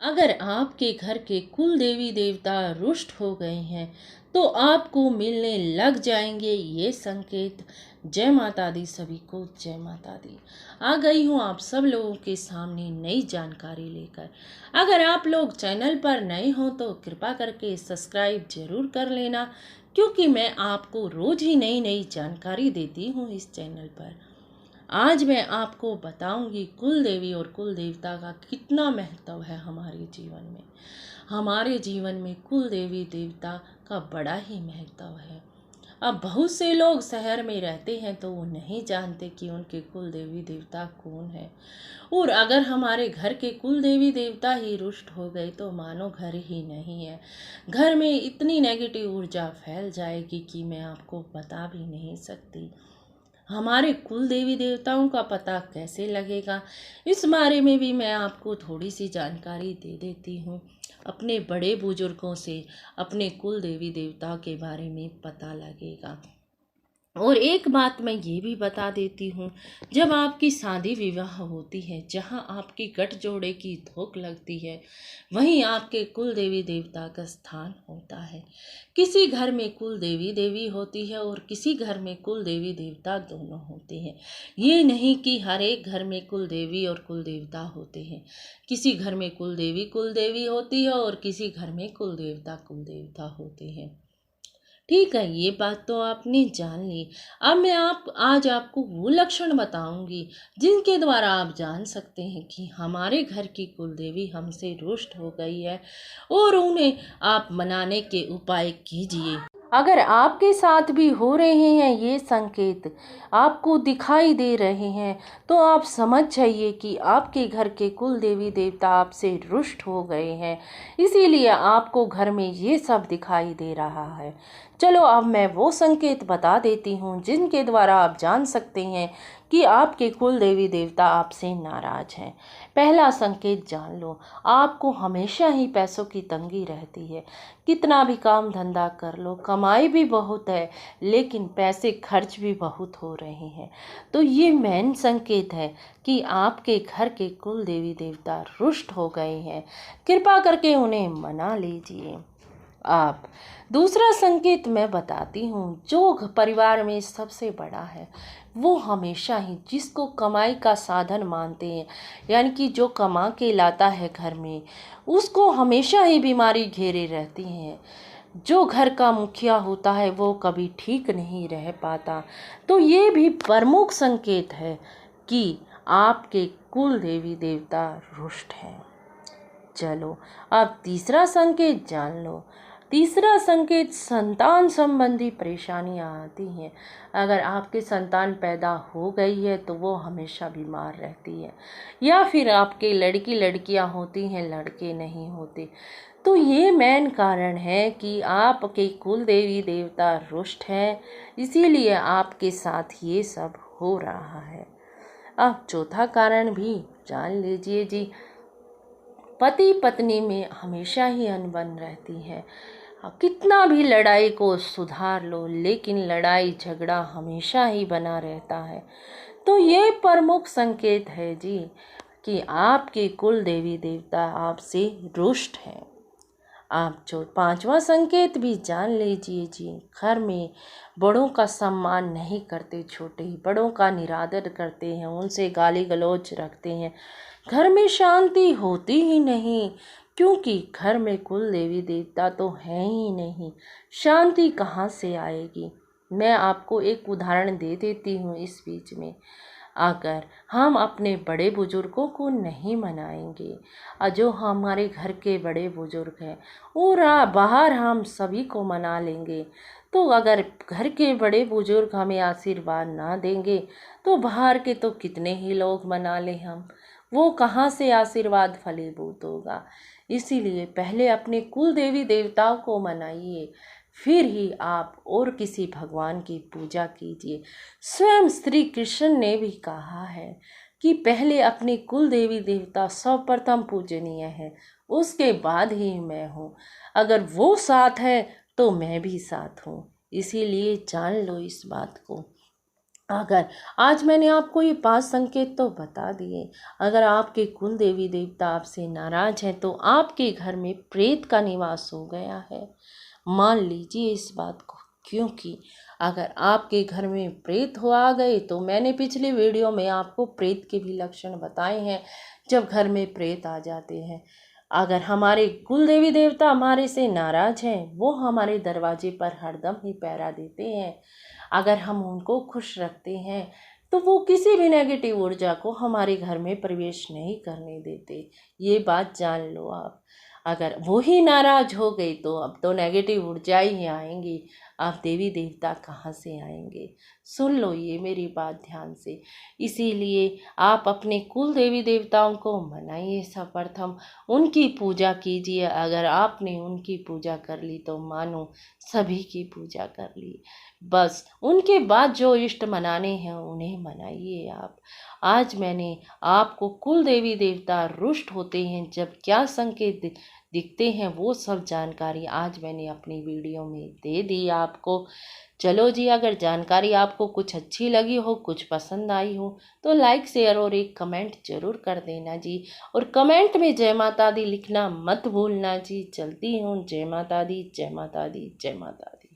अगर आपके घर के कुल देवी देवता रुष्ट हो गए हैं तो आपको मिलने लग जाएंगे ये संकेत। जय माता दी सभी को, जय माता दी। आ गई हूँ आप सब लोगों के सामने नई जानकारी लेकर। अगर आप लोग चैनल पर नए हो तो कृपा करके सब्सक्राइब जरूर कर लेना, क्योंकि मैं आपको रोज ही नई नई जानकारी देती हूँ इस चैनल पर। आज मैं आपको बताऊंगी कुल देवी और कुल देवता का कितना महत्व है हमारे जीवन में। हमारे जीवन में कुल देवी देवता का बड़ा ही महत्व है। अब बहुत से लोग शहर में रहते हैं तो वो नहीं जानते कि उनके कुल देवी देवता कौन है। और अगर हमारे घर के कुल देवी देवता ही रुष्ट हो गए तो मानो घर ही नहीं है। घर में इतनी नेगेटिव ऊर्जा फैल जाएगी कि मैं आपको बता भी नहीं सकती। हमारे कुल देवी देवताओं का पता कैसे लगेगा, इस बारे में भी मैं आपको थोड़ी सी जानकारी दे देती हूँ। अपने बड़े बुजुर्गों से अपने कुल देवी देवता के बारे में पता लगेगा। और एक बात मैं ये भी बता देती हूँ, जब आपकी शादी विवाह होती है, जहाँ आपकी गठजोड़े की धोख लगती है, वहीं आपके कुल देवी देवता का स्थान होता है। किसी घर में कुल देवी देवी होती है और किसी घर में कुल देवी देवता दोनों होते हैं। ये नहीं कि हर एक घर में कुल देवी और कुल देवता होते हैं। किसी घर में कुल देवी होती है और किसी घर में कुल देवता होते हैं। ठीक है, ये बात तो आपने जान ली। अब मैं आज आपको वो लक्षण बताऊंगी जिनके द्वारा आप जान सकते हैं कि हमारे घर की कुलदेवी हमसे रुष्ट हो गई है, और उन्हें आप मनाने के उपाय कीजिए। अगर आपके साथ भी हो रहे हैं ये संकेत, आपको दिखाई दे रहे हैं, तो आप समझ जाइए कि आपके घर के कुल देवी देवता आपसे रुष्ट हो गए हैं। इसीलिए आपको घर में ये सब दिखाई दे रहा है। चलो अब मैं वो संकेत बता देती हूँ जिनके द्वारा आप जान सकते हैं कि आपके कुल देवी देवता आपसे नाराज हैं। पहला संकेत जान लो, आपको हमेशा ही पैसों की तंगी रहती है। कितना भी काम धंधा कर लो, कमाई भी बहुत है, लेकिन पैसे खर्च भी बहुत हो रहे हैं। तो ये मेन संकेत है कि आपके घर के कुल देवी देवता रुष्ट हो गए हैं। कृपा करके उन्हें मना लीजिए आप। दूसरा संकेत मैं बताती हूँ, जो परिवार में सबसे बड़ा है वो हमेशा ही जिसको कमाई का साधन मानते हैं, यानी कि जो कमा के लाता है घर में, उसको हमेशा ही बीमारी घेरे रहती है। जो घर का मुखिया होता है वो कभी ठीक नहीं रह पाता। तो ये भी प्रमुख संकेत है कि आपके कुल देवी देवता रुष्ट हैं। चलो अब तीसरा संकेत जान लो। तीसरा संकेत, संतान संबंधी परेशानियां आती हैं। अगर आपके संतान पैदा हो गई है तो वो हमेशा बीमार रहती है, या फिर आपके लड़कियां होती हैं, लड़के नहीं होते। तो ये मेन कारण है कि आपके कुल देवी देवता रुष्ट हैं, इसीलिए आपके साथ ये सब हो रहा है। अब चौथा कारण भी जान लीजिए जी। पति पत्नी में हमेशा ही अनबन रहती है। कितना भी लड़ाई को सुधार लो, लेकिन लड़ाई झगड़ा हमेशा ही बना रहता है। तो ये प्रमुख संकेत है जी कि आपके कुल देवी देवता आपसे रुष्ट हैं। आप जो पांचवा संकेत भी जान लीजिए जी। घर में बड़ों का सम्मान नहीं करते, छोटे बड़ों का निरादर करते हैं, उनसे गाली गलौज रखते हैं। घर में शांति होती ही नहीं, क्योंकि घर में कुल देवी देवता तो हैं ही नहीं। शांति कहाँ से आएगी? मैं आपको एक उदाहरण दे देती हूँ इस बीच में। अगर हम अपने बड़े बुजुर्गों को नहीं मनाएंगे, और जो हमारे घर के बड़े बुजुर्ग हैं और बाहर हम सभी को मना लेंगे, तो अगर घर के बड़े बुजुर्ग हमें आशीर्वाद ना देंगे तो बाहर के तो कितने ही लोग मना लें हम, वो कहाँ से आशीर्वाद फलीभूत होगा। इसीलिए पहले अपने कुल देवी देवताओं को मनाइए, फिर ही आप और किसी भगवान की पूजा कीजिए। स्वयं श्री कृष्ण ने भी कहा है कि पहले अपने कुल देवी देवता सर्वप्रथम पूजनीय है, उसके बाद ही मैं हूँ। अगर वो साथ है तो मैं भी साथ हूँ। इसीलिए जान लो इस बात को। अगर आज मैंने आपको ये 5 संकेत तो बता दिए, अगर आपके कुल देवी देवता आपसे नाराज हैं तो आपके घर में प्रेत का निवास हो गया है। मान लीजिए इस बात को, क्योंकि अगर आपके घर में प्रेत हो आ गए तो मैंने पिछले वीडियो में आपको प्रेत के भी लक्षण बताए हैं। जब घर में प्रेत आ जाते हैं, अगर हमारे कुल देवी देवता हमारे से नाराज हैं, वो हमारे दरवाजे पर हरदम ही पहरा देते हैं। अगर हम उनको खुश रखते हैं तो वो किसी भी नेगेटिव ऊर्जा को हमारे घर में प्रवेश नहीं करने देते। ये बात जान लो आप। अगर वो ही नाराज हो गई तो अब तो नेगेटिव ऊर्जा ही आएंगी, अब देवी देवता कहाँ से आएंगे। सुन लो ये मेरी बात ध्यान से। इसीलिए आप अपने कुल देवी देवताओं को मनाइए, सर्वप्रथम उनकी पूजा कीजिए। अगर आपने उनकी पूजा कर ली तो मानो सभी की पूजा कर ली। बस उनके बाद जो इष्ट मनाने हैं उन्हें मनाइए आप। आज मैंने आपको कुल देवी देवता रुष्ट होते हैं जब क्या संकेत दिखते हैं, वो सब जानकारी आज मैंने अपनी वीडियो में दे दी आपको। चलो जी, अगर जानकारी आपको कुछ अच्छी लगी हो, कुछ पसंद आई हो तो लाइक शेयर और एक कमेंट जरूर कर देना जी। और कमेंट में जय माता दी लिखना मत भूलना जी। चलती हूँ, जय माता दी, जय माता दी, जय माता दी।